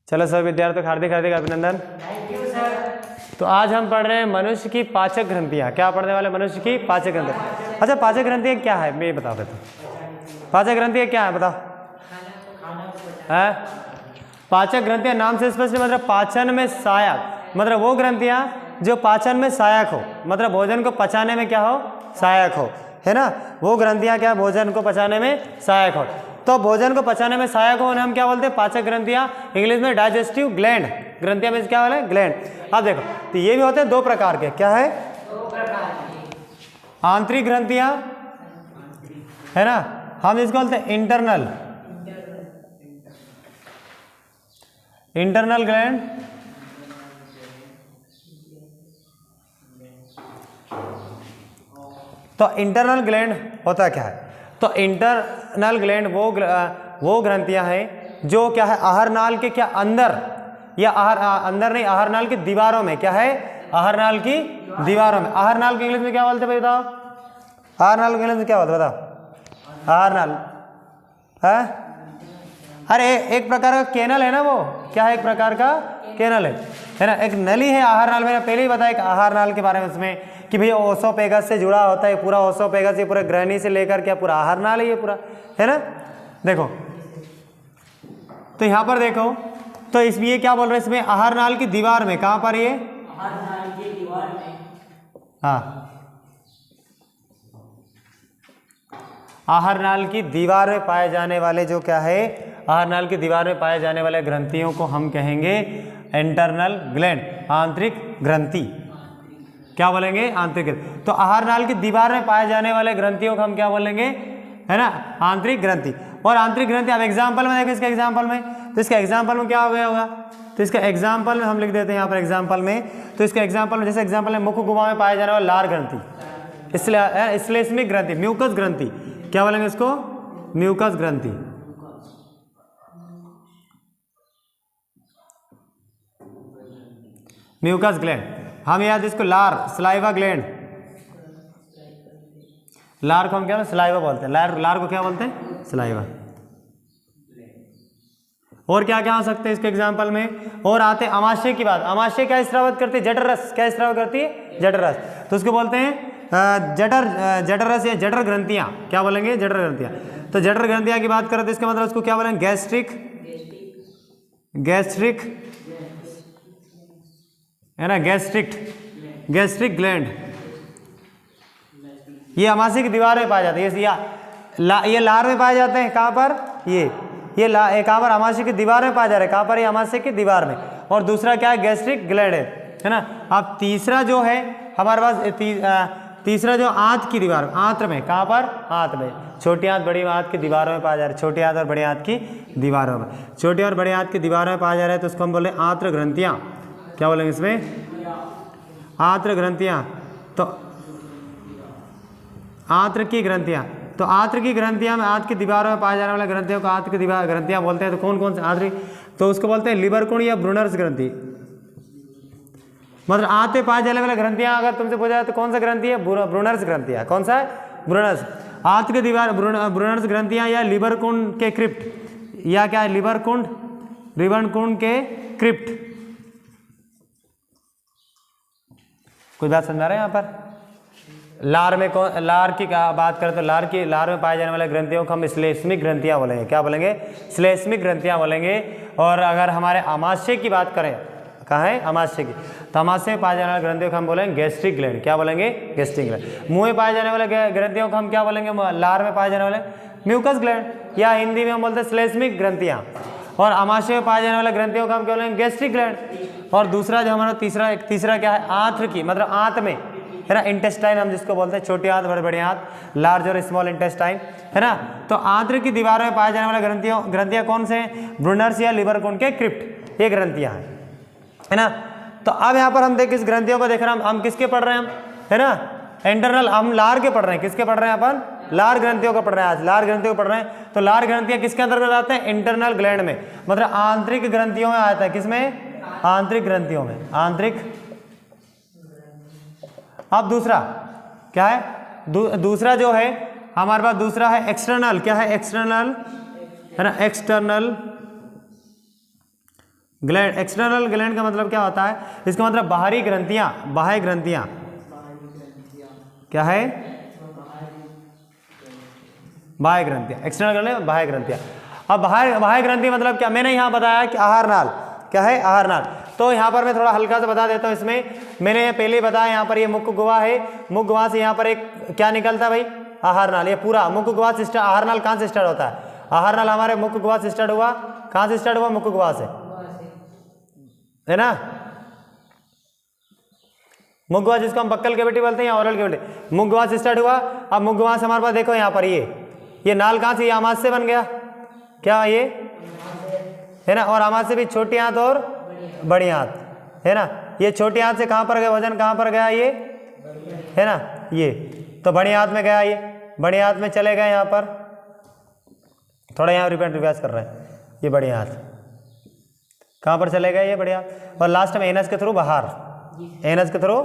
चलो सर विद्यार्थियों को हार्दिक हार्दिक अभिनंदन। Thank you sir. तो आज हम पढ़ रहे हैं मनुष्य की पाचक ग्रंथियाँ। क्या पढ़ने वाले? मनुष्य की पाचक ग्रंथियाँ। अच्छा, पाचक ग्रंथियाँ क्या है मैं बता देता हूँ। पाचक ग्रंथियाँ क्या है बताओ? है पाचक ग्रंथियाँ नाम से स्पष्ट, मतलब पाचन में सहायक, मतलब वो ग्रंथियाँ जो पाचन में सहायक हो, मतलब भोजन को पचाने में क्या हो? सहायक हो, है ना। वो ग्रंथियाँ क्या भोजन को पचाने में सहायक हो। तो भोजन को पचाने में सहायक हो हम क्या बोलते हैं? पाचक ग्रंथियाँ। इंग्लिश में डाइजेस्टिव ग्लैंड। ग्रंथियाँ में क्या बोले? ग्लैंड। अब देखो, तो ये भी होते हैं दो प्रकार के। क्या है? दो प्रकार की। आंतरिक ग्रंथियाँ, है ना, हम इसको बोलते हैं इंटरनल, इंटरनल ग्लैंड। तो इंटरनल ग्लैंड होता क्या है? तो इंटरनल ग्लैंड वो ग्रंथियां हैं जो क्या है आहार नाल के क्या अंदर, या अंदर नहीं, आहार नाल की दीवारों में। क्या है? आहार नाल की दीवारों में। आहार नाल की इंग्लिश में क्या बोलते हैं बताओ? आहार नाल की इंग्लिश में क्या बोलते बताओ? आहार नाल है? अरे एक प्रकार का कैनल है ना वो। क्या है? एक प्रकार का कैनल है ना, एक नली है आहार नाल। मैंने पहले ही बताया एक आहार नाल के बारे में उसमें कि भैया ओसोपेगस से जुड़ा होता है पूरा ओसोपेगस, ये पूरा ग्रहणी से लेकर क्या पूरा आहार नाल है ये पूरा, है ना। देखो तो यहाँ पर देखो, तो इसमें ये क्या बोल रहे हैं इसमें आहार नाल की दीवार में। कहाँ पर ये? आहार नाल की दीवार में। हाँ, आहार नाल की दीवार में पाए जाने वाले जो क्या है, आहार नाल की दीवार में पाए जाने वाले ग्रंथियों को हम कहेंगे इंटरनल ग्लैंड, आंतरिक ग्रंथि। क्या बोलेंगे? आंतरिक ग्रंथि। तो आहार नाल की दीवार में पाए जाने वाले ग्रंथियों को हम क्या बोलेंगे? है ना, आंतरिक ग्रंथि। और आंतरिक ग्रंथि अब एग्जाम्पल में देखो, इसके एग्जाम्पल में, तो इसका एग्जाम्पल में क्या हो गया होगा? तो इसका एग्जाम्पल में हम लिख देते हैं यहाँ पर एग्जाम्पल में। तो इसका एग्जाम्पल में, जैसे एग्जाम्पल में मुख गुहा में पाए जाने वाला लार ग्रंथि, श्लेष्मिक ग्रंथि, म्यूकस ग्रंथि। क्या बोलेंगे इसको? म्यूकस ग्रंथि। Mucus gland. हम याद इसको लार, सलाइवा ग्लैंड। लार को हम क्या सलाइवा बोलते हैं। लार को क्या बोलते हैं? सलाइवा। और क्या क्या हो सकते हैं इसके एग्जाम्पल में? और आते हैं अमाशय की बात। अमाशय क्या स्रावित करती है? जठर रस। क्या स्रावित करती है? जठर रस। तो उसको बोलते हैं जठर रस या जठर ग्रंथियां। क्या बोलेंगे? जठर ग्रंथियां। तो जठर ग्रंथियां की बात करें तो इसका मतलब उसको क्या बोलेंगे? गैस्ट्रिक, है ना, गैस्ट्रिक ग्लैंड। ये अमाशय की दीवार में पाए जाते हैं। ये लार में पाए जाते हैं। कहाँ पर? ये कहाँ पर? अमाशय की दीवार में पाए जा रहे हैं। कहाँ पर? ये अमाशय की दीवार में। और दूसरा क्या है? गैस्ट्रिक ग्लैंड है ना। अब तीसरा जो है हमारे पास तीसरा जो आंत की दीवार, आंत्र में। कहाँ पर? आंत में। छोटी आंत बड़ी आंत की दीवारों में पाया जा रहा है। छोटी आंत और बड़ी आंत की दीवारों में, छोटी और बड़ी आंत की दीवारों में पाया जा रहा है। तो उसको हम बोले आंत्र ग्रंथियां। क्या बोलेंगे इसमें? आंत्र ग्रंथियां। तो आंत्र की ग्रंथियां, तो आंत्र की ग्रंथियां में आंत की दीवारों में पाए जाने वाले ग्रंथियों को आंत्र की दीवार ग्रंथियां बोलते हैं। तो कौन कौन से आंतरिक? तो उसको बोलते हैं लिबर कुंड या ब्रूनर्स ग्रंथि। मतलब आंत में पाए जाने वाले ग्रंथियां अगर तुमसे पूछा जाए तो कौन सा ग्रंथि है? ब्रूनर्स ग्रंथियां। कौन सा है? ब्रूनर्स। आंत की दीवार ब्रूनर्स ग्रंथियां या लिबर कुंड के क्रिप्ट, या क्या है? लिबर कुंड के क्रिप्ट। कोई बात समझा रहे हैं यहाँ पर? लार में कौन? लार की बात करें तो लार में पाए जाने वाले ग्रंथियों को हम श्लेष्मिक ग्रंथियां बोलेंगे। क्या बोलेंगे? श्लेष्मिक ग्रंथियां बोलेंगे। और अगर हमारे अमाशय की बात करें, कहाँ है? अमाशय की, तो अमाशय में पाए जाने वाले ग्रंथियों को हम बोलेंगे गैस्ट्रिक ग्लैंड। क्या बोलेंगे? Gastric gland. मुंह में पाए जाने वाले ग्रंथियों को हम क्या बोलेंगे? लार में पाए जाने वाले म्यूकस ग्लैंड, या हिंदी में हम बोलते हैं श्लेष्मिक ग्रंथियां। और अमाशय में पाए जाने वाले ग्रंथियों को हम क्या बोलेंगे? Gastric gland. और दूसरा जो हमारा तीसरा क्या है? आंत्र की, मतलब आंत में, है ना, इंटेस्टाइन हम जिसको बोलते हैं। छोटी आंत, बड़ी आंत, लार्ज और स्मॉल इंटेस्टाइन, है ना। तो आंत्र की दीवारों में पाए जाने वाले ग्रंथियां कौन से हैं? ब्रूनर्स या लिबर कुंड के क्रिप्ट, ये ग्रंथियां हैं, है ना। तो अब यहाँ पर हम देख इस ग्रंथियों को देख रहे हैं, हम किसके पढ़ रहे हैं? हम, है ना, इंटरनल, हम लार के पढ़ रहे हैं। किसके पढ़ रहे हैं अपन? लार ग्रंथियों को पढ़ रहे हैं। आज लार ग्रंथियों को पढ़ रहे हैं। तो लार ग्रंथियां किसके अंतर्गत आते हैं? इंटरनल ग्लैंड में, मतलब आंतरिक ग्रंथियों में आता है। किसमें? आंतरिक ग्रंथियों में, आंतरिक। अब दूसरा क्या है? दूसरा जो है हमारे पास दूसरा है एक्सटर्नल। क्या है? एक्सटर्नल, है ना, एक्सटर्नल ग्लैंड, एक्सटर्नल ग्लैंड का मतलब क्या होता है, इसका मतलब बाहरी ग्रंथियां, बाह्य ग्रंथियां। क्या है, बाह्य ग्रंथियां, एक्सटर्नल ग्लैंड, बाह्य ग्रंथियां। अब बाह्य ग्रंथि मतलब क्या, मैंने यहाँ बताया कि आहार नाल, क्या है आहार नाल। तो यहाँ पर मैं थोड़ा हल्का सा बता देता हूँ। इसमें मैंने पहले ही बताया, यहाँ पर ये मुख्य गुहा है, मुख्य गुहा से यहाँ पर एक क्या निकलता है भाई, आहार नाल। ये पूरा मुख्य गुहा से स्टार्ट, आहार नाल कहाँ से स्टार्ट होता है, आहार नाल हमारे मुख्य गुहा से स्टार्ट हुआ। कहाँ से स्टार्ट हुआ, मुख्य गुहा से, है ना। मुख्य गुहा जिसको हम बक्कल कैविटी बोलते हैं या ओरल कैविटी, मुख्य गुहा से स्टार्ट हुआ। अब मुख्य गुहा से हमारे पास देखो यहाँ पर ये नाल कहाँ से, ये आमाशय से बन गया, क्या ये है ना। और आमाशय से भी छोटी आंत और बड़ी आंत, है ना। ये छोटी आंत से कहाँ पर गया, वजन कहाँ पर गया, ये है ना, ये तो बड़ी आंत में गया, ये बड़ी आंत में चले गए। यहाँ पर थोड़ा यहाँ रिवाइज कर रहे हैं, ये बड़ी आंत कहाँ पर चले गए, ये बड़ी आंत, और लास्ट में एनस के थ्रू बाहर, एनस के थ्रू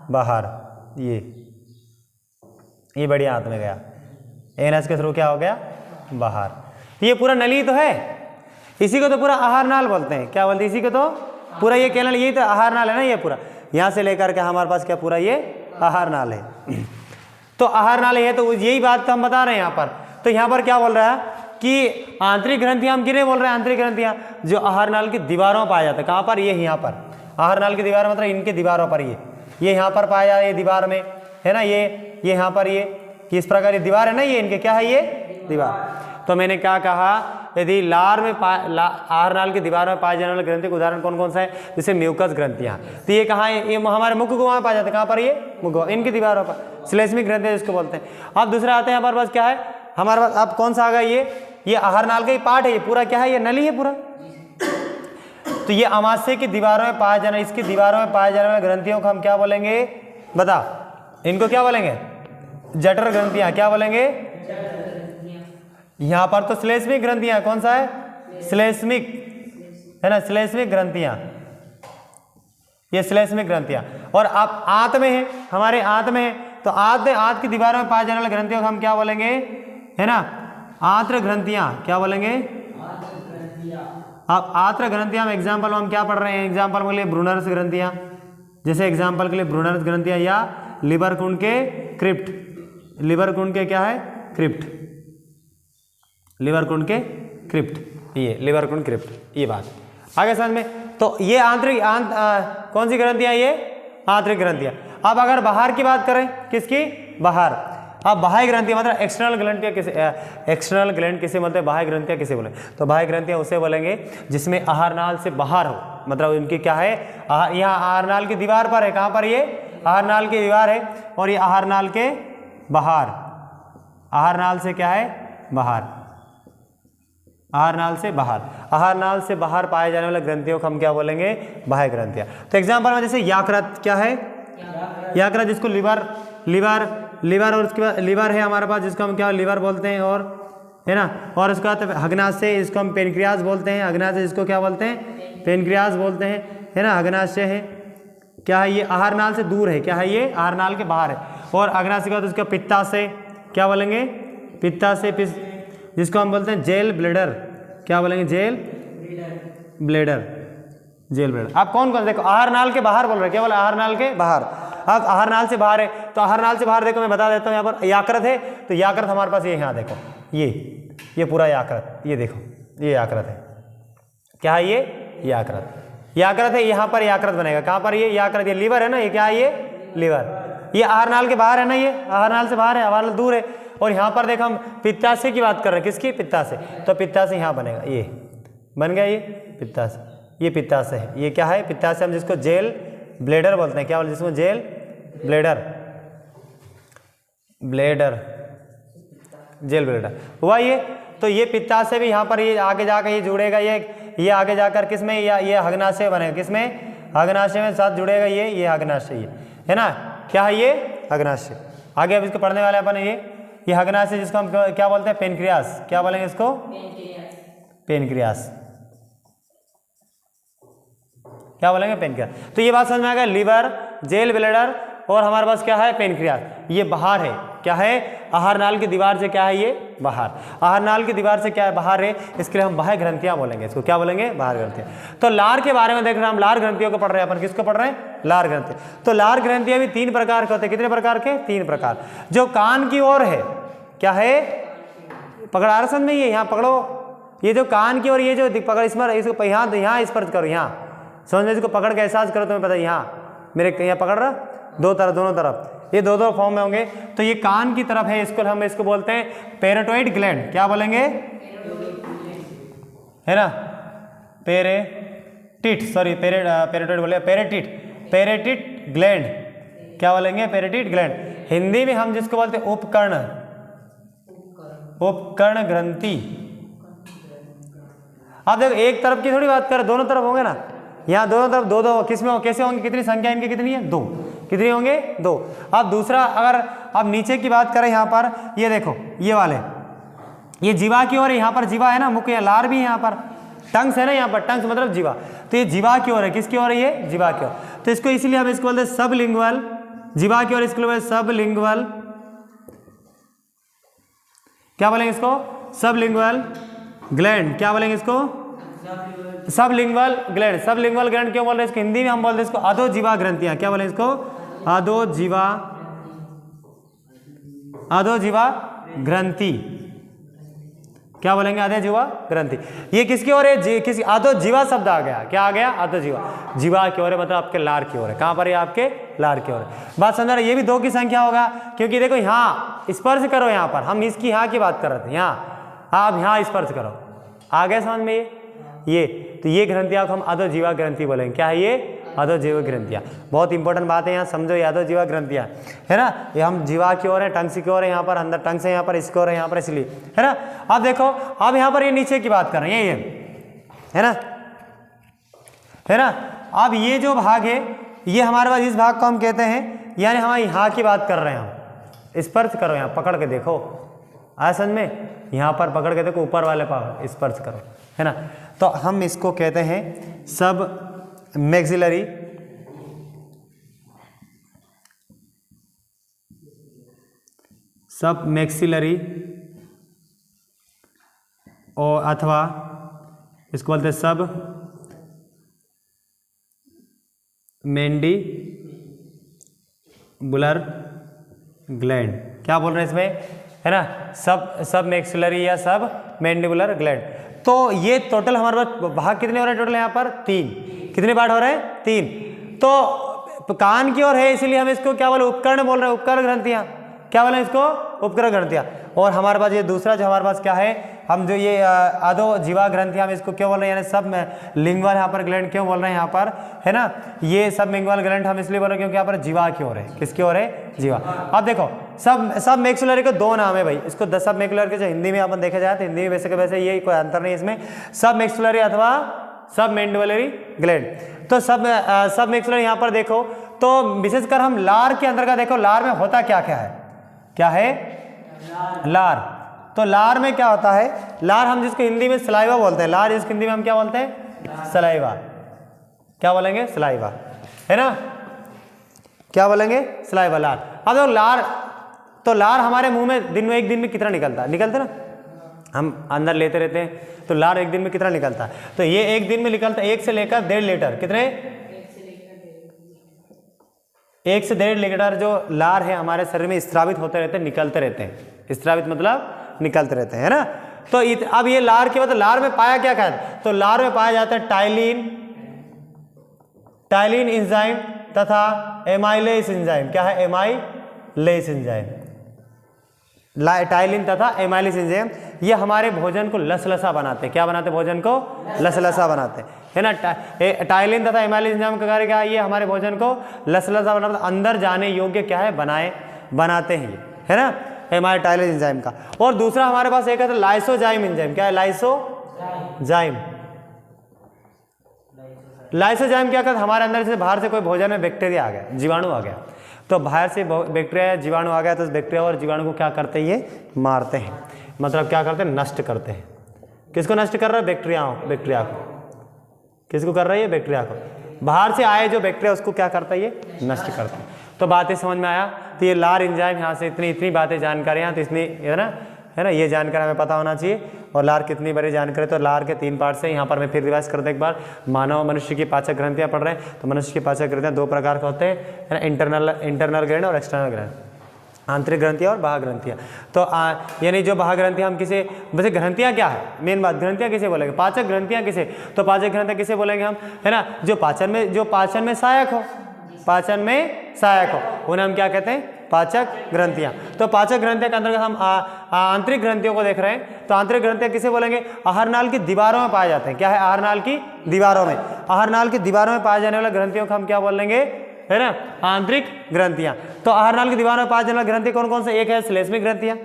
बाहर, ये बड़ी आंत में गया, एनस के थ्रू क्या हो गया, बाहर। ये पूरा नली तो है, इसी को तो पूरा आहार नाल बोलते हैं। क्या बोलते हैं, इसी को तो पूरा ये कैनल, यही तो आहार नाल है ना। ये पूरा यहाँ से लेकर के हमारे पास क्या पूरा ये आहार नाल है। तो आहार नाल है, तो यही बात तो हम बता रहे हैं यहाँ पर। तो यहाँ पर क्या बोल रहा है कि आंतरिक ग्रंथियां, हम किन्हें बोल रहे हैं, आंतरिक ग्रंथियां जो आहार नाल की दीवारों में पाया जाता है। कहाँ पर, ये यहाँ पर आहार नाल की दीवार, मतलब इनके दीवारों पर, ये यहाँ पर पाया जाता है, ये दीवार में, है ना। ये यहाँ पर ये प्रकार की दीवार है ना, ये इनके क्या है, ये दीवार। तो मैंने क्या कहा, यदि लार में आहार नाल की दीवार में पाए जाने वाले ग्रंथि का उदाहरण कौन कौन सा है, जैसे म्यूकस ग्रंथियां। तो ये कहाँ है, ये हमारे मुख्य गुहा में पाए जाते हैं। कहाँ पर, ये मुख्य गुहा, इनकी दीवारों पर श्लेष्मिक ग्रंथियां जिसको बोलते हैं। अब दूसरा आते हैं हमारे पास, क्या है हमारे पास, अब कौन सा आ गया, ये आहार नाल का ही पार्ट है, ये पूरा क्या है, ये नली है पूरा। तो ये आमाशय की दीवारों में पाए जाना, इसकी दीवारों में पाए जाने वाले ग्रंथियों को हम क्या बोलेंगे, बता, इनको क्या बोलेंगे, जठर ग्रंथियां। क्या बोलेंगे, यहां पर तो श्लेष्मिक ग्रंथियां, कौन सा है, श्लेष्मिक, है ना, श्लेष्मिक ग्रंथियां, ये श्लेष्मिक ग्रंथियां। और आप आंत में है, हमारे आंत में है, तो आंत की दीवारों में पाए जाने वाले ग्रंथियों को हम क्या बोलेंगे, है ना, आंत्र ग्रंथियां। क्या बोलेंगे, अब आंत्र ग्रंथियां में एग्जाम्पल हम क्या पढ़ रहे हैं, एग्जाम्पल के लिए ब्रूनर्स ग्रंथियां, जैसे एग्जाम्पल के लिए ब्रूनर्स ग्रंथियां, या लिवर कुंड के क्रिप्ट, लिवर कुंड के क्या है, क्रिप्ट, लिवर कुंड के क्रिप्ट, ये लिवर कुंड क्रिप्ट, ये बात आगे समझ में। तो ये आंतरिक कौन सी ग्रंथियां, ये आंतरिक ग्रंथियां। अब अगर बाहर की बात करें, किसकी, बाहर। अब बाह्य ग्रंथियां मतलब एक्सटर्नल ग्रंथियां किसे, एक्सटर्नल ग्लैंड किसे बोलते हैं, बाह्य ग्रंथियां किसे बोले, तो बाह्य ग्रंथियां उसे बोलेंगे जिसमें आहार नाल से बाहर हो, मतलब उनकी क्या है, यहाँ आहार नाल की दीवार पर है, कहाँ पर, ये आहार नाल की दीवार है, और ये आहार नाल के बाहर, आहार नाल से क्या है, बाहर, आहार नाल से बाहर, आहार नाल से बाहर पाए जाने वाले ग्रंथियों को हम क्या बोलेंगे, बाह्य ग्रंथियां। तो एग्जांपल में जैसे यकृत, क्या है, यकृत जिसको लिवर और उसके बाद लिवर है हमारे पास, जिसको हम क्या लिवर बोलते हैं, और है ना, और उसके बाद अग्नाशय, इसको हम पेनक्रियास बोलते हैं, अग्नाशय जिसको क्या बोलते हैं, पेनक्रियास बोलते हैं, है ना, अग्नाशय है, क्या है, ये आहार नाल से दूर है, क्या है, ये आहार नाल के बाहर है। और अग्नाशय के बाद उसका पित्ताशय, क्या बोलेंगे, पित्ताशय, जिसको हम बोलते हैं जेल ब्लेडर, क्या बोलेंगे, जेल ब्लेडर, जेल ब्लेडर। आप कौन कौन, देखो आहार नाल के बाहर बोल रहे हैं, क्या बोला, आहार नाल के बाहर। अब आहार नाल से बाहर है, तो आहार नाल से बाहर देखो, मैं बता देता हूँ, यहाँ पर यकृत है, तो यकृत हमारे पास ये यहाँ देखो, ये पूरा यकृत, ये देखो, ये यकृत है, क्या है, ये यकृत है, यहाँ पर यकृत बनेगा, कहाँ पर, ये यकृत, ये लीवर है ना, ये क्या है, ये लीवर, ये आहार नाल के बाहर है ना, ये आहार नाल से बाहर है, आहार नाल दूर है। और यहाँ पर देखो हम पित्ताशय की बात कर रहे हैं, किसकी, पित्ताशय, तो पित्ताशय यहाँ बनेगा, ये बन गया, ये पित्ताशय, ये पित्ताशय है, ये क्या है, पित्ताशय हम जिसको जेल ब्लेडर बोलते हैं, क्या बोलते हैं, जिसमें जेल ब्लेडर, जेल ब्लेडर हुआ ये। तो ये पित्ताशय भी यहाँ पर, ये आगे जाकर ये जुड़ेगा, ये आगे जाकर किसमें, ये अग्नाशय बनेगा, किसमें, अग्नाशय में साथ जुड़ेगा, ये अग्नाशय, है ना, क्या है, ये अग्नाशय। आगे अब इसको पढ़ने वाले अपन, ये अग्नाशय जिसको हम क्या बोलते हैं, पेनक्रियास, क्या बोलेंगे इसको, पेनक्रियास, क्या बोलेंगे, पेनक्रियास। तो ये बात समझ में आ गया, लीवर, जेल ब्लेडर, और हमारे पास क्या है, पेनक्रियास, ये बाहर है, क्या है, आहार नाल की दीवार से क्या है ये बाहर, आहार नाल की दीवार से क्या है बाहर है, इसके लिए हम बाह्य ग्रंथियां बोलेंगे, इसको क्या बोलेंगे, बाहर ग्रंथियां। तो लार के बारे में देख रहे हैं हम, लार ग्रंथियों को पढ़ रहे हैं अपन, किसको पढ़ रहे हैं, लार ग्रंथि। तो लार ग्रंथियां भी 3 प्रकार के होते हैं, कितने प्रकार के, 3 प्रकार। जो कान की ओर है क्या है, पकड़ आ रहा समझ में, ये यहाँ पकड़ो, ये जो कान की ओर ये जो पकड़ इसको यहाँ स्पर्श करो, यहाँ समझ में, इसको पकड़ के एहसास करो, तुम्हें पता है यहाँ मेरे यहाँ पकड़ रहा, दो तरफ, दोनों तरफ, ये दो फॉर्म में होंगे। तो ये कान की तरफ है, इसको हम इसको बोलते हैं पैराटॉइड ग्लैंड, क्या बोलेंगे, है ना, पेरेटिट, सॉरी पैराटॉइड बोले, पेरेटिट ग्लैंड, क्या बोलेंगे, पेरेटिट ग्लैंड। हिंदी में हम जिसको बोलते हैं उपकर्ण ग्रंथि। अब देखो एक तरफ की थोड़ी बात करें, दोनों तरफ होंगे ना, यहाँ दोनों तरफ दो किसमें कैसे होंगे, कितनी संख्या इनकी कितनी है, 2, कितनी होंगे, 2। अब दूसरा, अगर अब नीचे की बात करें, यहाँ पर ये देखो, ये वाले, ये जीवा की ओर है, यहाँ पर जीवा है ना, मुख्य लार भी है, यहाँ पर टंग्स है ना, यहाँ पर टंग्स मतलब जीवा, तो ये जीवा की ओर है, किसकी ओर है, ये जीवा की ओर। तो इसको इसीलिए हम इसको बोलते हैं सबलिंगुअल, जीवा की ओर इसको बोलते हैं सबलिंगुअल, क्या बोलेंगे इसको, सबलिंगुअल ग्लैंड, क्या बोलेंगे इसको, सबलिंगुअल ग्लैंड। सबलिंगुअल ग्लैंड क्यों बोल रहे हैं इसको, हिंदी में हम बोलते हैं इसको अधोजीवा ग्रंथियां, क्या बोलेंगे इसको, अधोजीवा ग्रंथि, क्या बोलेंगे, अधोजीवा ग्रंथि। ये किसकी ओर है, किसी अधोजीवा शब्द आ गया, क्या आ गया, अधोजीवा, जीवा की ओर है, मतलब आपके लार की ओर है, कहां पर है, आपके लार की ओर है। बात समझ रहे, ये भी 2 की संख्या होगा, क्योंकि देखो यहाँ स्पर्श करो, यहाँ पर हम इसकी यहाँ की बात कर रहे थे, यहाँ आप यहाँ स्पर्श करो, आ गए समझ में ये तो ये ग्रंथियां को हम अधोजीवा ग्रंथि बोलेंगे, क्या है ये, अधोजीवा ग्रंथियां। बहुत इंपॉर्टेंट बात है, यहाँ समझो, ये अधोजीवा ग्रंथियां है ना, ये हम जीवा की ओर है, टंग की ओर है, यहाँ पर अंदर टंग से, यहाँ पर इसकी ओर है, यहाँ पर इसलिए, है ना। अब देखो, अब यहाँ पर ये नीचे की बात कर रहे हैं, ये है ना। अब ये जो भाग है, ये हमारे पास इस भाग को हम कहते हैं, यानी हम यहाँ की बात कर रहे हैं, हम स्पर्श करो, यहाँ पकड़ के देखो, आया समझ में, यहाँ पर पकड़ के देखो, ऊपर वाले पर स्पर्श करो, है ना। तो हम इसको कहते हैं सब मैक्सिलरी और अथवा इसको बोलते हैं सब मैंडिबुलर ग्लैंड, क्या बोल रहे हैं इसमें, है ना, सब मैक्सिलरी या सब मैंडिबुलर ग्लैंड। तो ये टोटल हमारे पास भाग कितने हो रहे हैं, टोटल यहाँ पर 3, कितने पार्ट हो रहे हैं, 3। तो कान की ओर है, इसीलिए हम इसको क्या बोले, उपकरण बोल रहे हैं, उपकरण ग्रंथियां, क्या बोले इसको, उपकरण ग्रंथियां। और हमारे पास ये दूसरा जो हमारे पास क्या है, हम जो ये अधोजीवा ग्रंथियां, हम इसको क्यों बोल रहे हैं, यानी सब में लिंगुअल यहाँ पर ग्लैंड क्यों बोल रहे हैं यहाँ पर, है ना, ये सब लिंगुअल ग्लैंड हम इसलिए बोल रहे हैं क्योंकि यहाँ पर जीवा की ओर है, किसकी ओर है, जीवा। अब देखो सब मैक्सिलरी को 2 नाम है भाई, इसको सब मैक्सिलरी के जो हिंदी में अपन देखा जाए तो हिंदी में वैसे के वैसे ये कोई अंतर नहीं इसमें, सब मैक्सिलरी अथवा सब मैंडिबुलरी ग्लैंड। तो सब मैक्सिलरी यहाँ पर देखो, तो विशेषकर हम लार के अंदर का देखो, लार में होता क्या है, लार। तो लार में क्या होता है, लार हम जिसको हिंदी में सलाइवा बोलते हैं, लार जिसको हिंदी में हम क्या बोलते हैं, सलाइवा, क्या बोलेंगे, सलाइवा, है ना, क्या बोलेंगे, सलाइवा, लार। अब देखो लार, तो लार हमारे मुंह में एक दिन में कितना निकलता ना, हम अंदर लेते रहते हैं, तो लार एक दिन में कितना निकलता है, तो ये एक दिन में निकलता है 1 से लेकर 1.5 लीटर, कितने, 1 से 1.5 लीटर जो लार है हमारे शरीर में स्त्रावित होते रहते हैं, निकलते रहते हैं, स्त्रावित मतलब निकलते रहते हैं, है ना। तो अब ये लार के बाद लार में पाया क्या है, तो लार में पाया जाता है टाइलिन एंजाइम तथा एमाइलेज एंजाइम, क्या है, एमाइलेज एंजाइम, टाइलिन तथा एमाइलेज एंजाइम, ये हमारे भोजन को लसलसा बनाते हैं, क्या बनाते हैं, भोजन को लसलसा बनाते हैं, है ना। टाइलिन तथा एमाइलेज एंजाइम का कार्य क्या है, ये हमारे भोजन को लसलसा बनाते, अंदर जाने योग्य क्या है, बनाते हैं ये, है ना, हमारे टाइलिन एंजाइम का। और दूसरा हमारे पास एक है लाइसोजाइम एंजाइम, क्या है, लाइसोजाइम क्या करता है, हमारे अंदर से बाहर से कोई भोजन में बैक्टीरिया आ गया, जीवाणु आ गया, तो बाहर से बैक्टीरिया जीवाणु आ गया, तो बैक्टीरिया और जीवाणु को क्या करते हैं, ये मारते हैं, मतलब क्या करते हैं, नष्ट करते हैं। किसको नष्ट कर रहा है, बैक्टीरिया को, किसको कर रहा है, ये बैक्टीरिया को, बाहर से आए जो बैक्टीरिया उसको क्या करता है, ये नष्ट करता है। तो बातें समझ में आया। तो ये लार एंजाइम यहाँ से इतनी बातें जानकारियाँ, तो इतनी है ना ये जानकारी हमें पता होना चाहिए। और लार कितनी बड़ी जानकारी, तो लार के 3 पार्ट से यहाँ पर मैं फिर रिवाइज करते एक बार। मानव मनुष्य की पाचक ग्रंथियाँ पढ़ रहे हैं, तो मनुष्य की पाचक ग्रंथियाँ 2 प्रकार के होते हैं, है ना, इंटरनल ग्रंथि और एक्सटर्नल ग्रंथि, आंतरिक ग्रंथियाँ और बाह्य ग्रंथियाँ। तो यानी जो बाह्य ग्रंथियाँ हम किसे, वैसे ग्रंथियाँ क्या है, मेन बात ग्रंथियाँ किसे बोलेंगे, पाचक ग्रंथियाँ किसे, तो पाचक ग्रंथियाँ किसे बोलेंगे हम, है ना, जो पाचन में सहायक हो, पाचन में सहायक हो, उन्हें हम क्या कहते हैं, पाचक ग्रंथियाँ। तो पाचक ग्रंथियाँ के अंतर्गत हम आंतरिक ग्रंथियों को देख रहे हैं। तो आंतरिक ग्रंथियाँ किसे बोलेंगे, आहारनाल की दीवारों में पाए जाते हैं। क्या है, आहारनाल की दीवारों में, आहारनाल की दीवारों में पाए जाने वाले ग्रंथियों को हम क्या बोलेंगे, है ना, आंतरिक ग्रंथियां। तो आहारनाल की दीवारों में पाए जाने वाली ग्रंथि कौन कौन से, एक है श्लेष्मिक ग्रंथियां,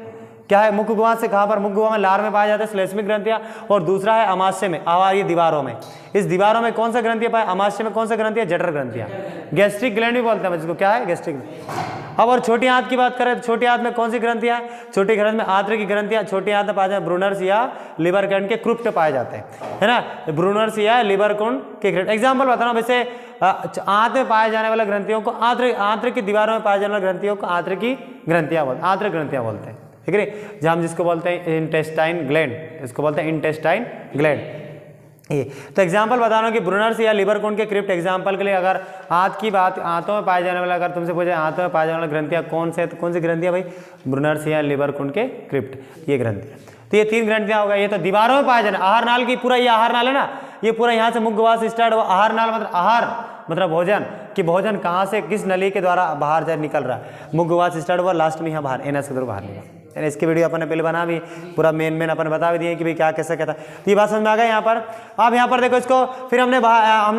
क्या है, मुख गुहा से कहाँ पर, मुख गुहा में लार में पाए जाते हैं श्लेष्मिक ग्रंथियां, और दूसरा है अमाशय में, आहार्य दीवारों में। इस दीवारों में कौन सा ग्रंथियां पाए, अमाशय में कौन सा ग्रंथि है, जठर ग्रंथियां, गैस्ट्रिक ग्लैंड भी बोलते हैं जिसको, क्या है, गैस्ट्रिक। अब और छोटी आंत की बात करें तो छोटी आंत में कौन सी ग्रंथियां हैं, छोटी ग्रंथि में आंतरिक की ग्रंथियां छोटी आंत में पाए जाते हैं, ब्रूनर्स या लिवर कुंड के क्रुप्ट पाए जाते हैं, है ना, ब्रूनर्स या लिवर कुंड के क्रुप्ट। एग्जाम्पल बताना, वैसे आंत में पाए जाने वाले ग्रंथियों को आंतरिक की दीवारों में पाए जाने वाले ग्रंथियों को आंतरिक ग्रंथियां बोलते हैं, ठीक है। जहाँ हम जिसको बोलते हैं इंटेस्टाइन ग्लैंड, इसको बोलते हैं इंटेस्टाइन ग्लैंड। ये तो एग्जाम्पल बता रहा हूँ कि ब्रूनर्स या लिवर कुंड के क्रिप्ट, एग्जाम्पल के लिए अगर आंत की बात, आंतों में पाए जाने वाला, अगर तुमसे पूछे आंतों में पाए जाने वाली ग्रंथियाँ कौन से, तो कौन सी ग्रंथियाँ भाई, ब्रूनर्स या लिवर कुंड के क्रिप्ट, ये ग्रंथियाँ। तो ये 3 ग्रंथियाँ हो गई। ये तो दीवारों में पाए जाने, आहारनाल की पूरा ये आहारनाल है ना, ये पूरा यहाँ से मुख गुहा से स्टार्ट हुआ, आहारनाल मतलब आहार मतलब भोजन, कि भोजन कहाँ से किस नली के द्वारा बाहर जा निकल रहा है, मुख गुहा से स्टार्ट हुआ, लास्ट में यहाँ बाहर एनएस के द्वारा बाहर निकला। इसकी वीडियो अपन ने पहले बना भी, पूरा मेन अपन बता भी दिए कि भाई क्या कैसे कहता है। तो ये बात समझ में आ गया यहाँ पर। अब यहाँ पर देखो इसको, फिर हमने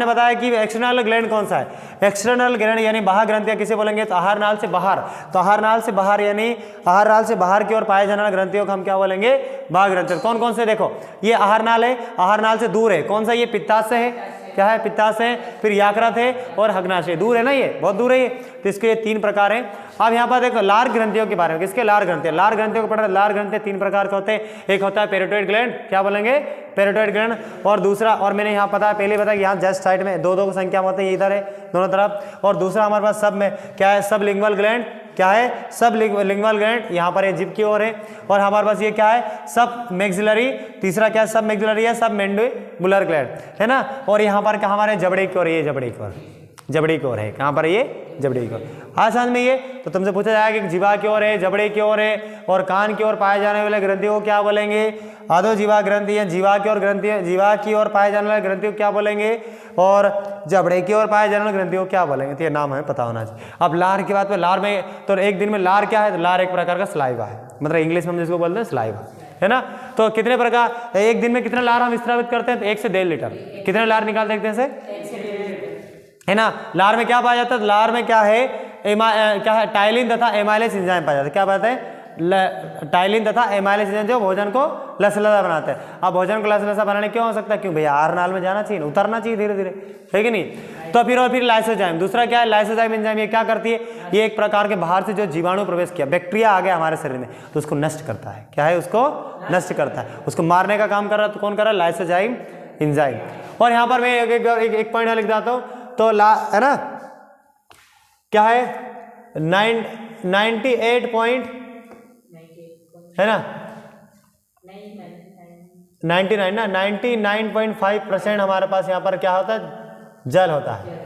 बताया कि एक्सटर्नल ग्लैंड कौन सा है, एक्सटर्नल ग्लैंड यानी बाह्य ग्रंथियाँ किसे बोलेंगे, तो आहारनाल से बाहर, तो आहारनाल से बाहर यानी आहारनाल से बाहर की ओर पाए जाने वाले ग्रंथियों को हम क्या बोलेंगे, बाह्य ग्रंथि। कौन कौन से, देखो ये आहारनाल है, आहारनाल से दूर है कौन सा, ये पित्ताशय है, क्या है, पित्ताशय है, फिर यकृत है और अग्नाशय, दूर है ना, ये बहुत दूर है ये। तो इसके 3 प्रकार हैं। अब यहाँ पर देखो लार ग्रंथियों के बारे में, किसके, लार ग्रंथियाँ, लार ग्रंथियों को पढ़ रहे। लार ग्रंथियाँ 3 प्रकार के होते हैं, एक होता है पेरिटोइड ग्लैंड, क्या बोलेंगे, पेरिटोइड ग्लैंड, और दूसरा, और मैंने यहाँ पता पहले बताया कि यहाँ जस्ट साइड में 2 की संख्या में होते हैं, इधर है दोनों तरफ, और दूसरा हमारे पास सब में क्या है, सब लिंगुअल ग्लैंड, क्या है, सब लिंगुअल ग्लैंड, यहाँ पर जिभ की ओर है, और हमारे पास ये क्या है, सब मैक्सिलरी, तीसरा क्या है, सब मैक्सिलरी है, सब मैंडिबुलर ग्लैंड, है ना, और यहाँ पर क्या हमारे जबड़े की ओर, ये जबड़े की ओर, जबड़े की ओर है, कहाँ पर ये, जबड़े की ओर। हाँ समझ में ये, तो तुमसे पूछा जाएगा कि जीवा की ओर है, जबड़े की ओर है, और कान की ओर पाए जाने वाले ग्रंथियों को क्या बोलेंगे, आधो जीवा ग्रंथि या जीवा की ओर ग्रंथि, जीवा की ओर पाए जाने वाले ग्रंथियों को क्या बोलेंगे, और जबड़े की ओर पाए जाने वाले ग्रंथियों को क्या बोलेंगे। तो ये नाम हमें पता होना चाहिए। अब लार की बात में, लार में तो एक दिन में लार क्या है, तो लार एक प्रकार का सलाइवा है, मतलब इंग्लिश में हम जिसको बोलते हैं सलाइवा, है ना। तो कितने प्रकार, एक दिन में कितना लार हम स्रावित करते हैं, तो 1 से 1.5 लीटर, कितने लार निकाल देखते हैं से, है ना। लार में क्या पाया जाता है, लार में क्या है, क्या है, टाइलिन तथा एमाइलेज एंजाइम पाया जाता है। क्या पाते हैं, टाइलिन तथा एमाइलेज एंजाइम जो भोजन को लसलसा बनाते हैं। अब भोजन को लसलसा बनाने क्यों हो सकता है, क्यों भैया आहारनाल में जाना चाहिए, उतरना चाहिए धीरे धीरे, है कि नहीं। तो फिर लाइसोजाइम, दूसरा क्या है, लाइसोजाइम एंजाइम, ये क्या करती है, ये एक प्रकार के बाहर से जो जीवाणु प्रवेश किया, बैक्टीरिया आ गया हमारे शरीर में, तो उसको नष्ट करता है, क्या है, उसको नष्ट करता है, उसको मारने का काम कर रहा है। तो कौन कर रहा है, लाइसोजाइम एंजाइम। और यहाँ पर मैं एक पॉइंट लिख देता हूँ, तो है ना, क्या है, 98 पॉइंट, है ना, 99 ना, 99.5% हमारे पास यहाँ पर क्या होता है, जल होता है।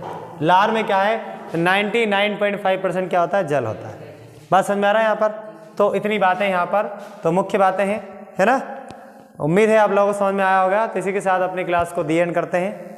लार में क्या है, 99.5% क्या होता है, जल होता है। बात समझ में आ रहा है यहाँ पर। तो इतनी बातें यहाँ पर तो मुख्य बातें हैं, है ना। उम्मीद है आप लोगों को समझ में आया होगा। तो इसी के साथ अपनी क्लास को दी एंड करते हैं।